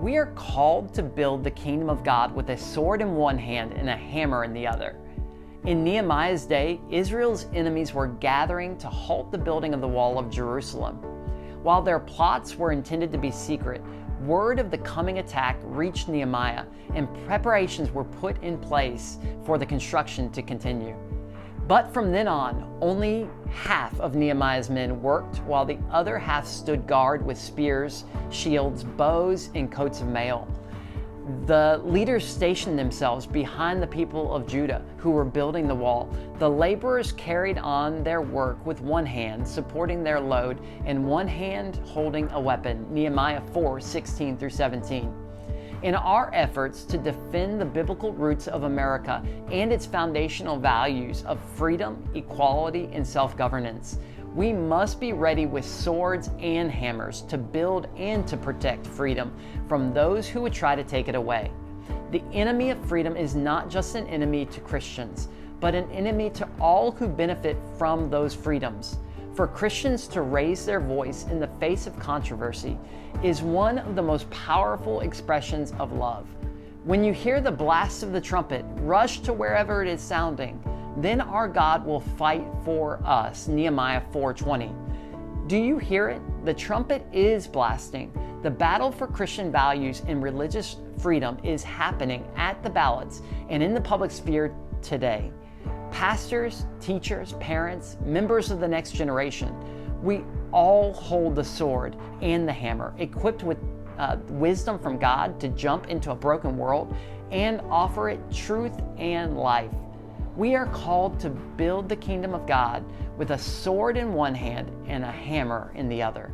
We are called to build the kingdom of God with a sword in one hand and a hammer in the other. In Nehemiah's day, Israel's enemies were gathering to halt the building of the wall of Jerusalem. While their plots were intended to be secret, word of the coming attack reached Nehemiah, and preparations were put in place for the construction to continue. But from then on, only half of Nehemiah's men worked, while the other half stood guard with spears, shields, bows, and coats of mail. The leaders stationed themselves behind the people of Judah who were building the wall. The laborers carried on their work with one hand supporting their load and one hand holding a weapon. Nehemiah 4:16-17. In our efforts to defend the biblical roots of America and its foundational values of freedom, equality, and self-governance, we must be ready with swords and hammers to build and to protect freedom from those who would try to take it away. The enemy of freedom is not just an enemy to Christians, but an enemy to all who benefit from those freedoms. For Christians to raise their voice in the face of controversy is one of the most powerful expressions of love. When you hear the blast of the trumpet, rush to wherever it is sounding. Then our God will fight for us. Nehemiah 4:20. Do you hear it? The trumpet is blasting. The battle for Christian values and religious freedom is happening at the ballots and in the public sphere today. Pastors, teachers, parents, members of the next generation, we all hold the sword and the hammer, equipped with wisdom from God to jump into a broken world and offer it truth and life. We are called to build the kingdom of God with a sword in one hand and a hammer in the other.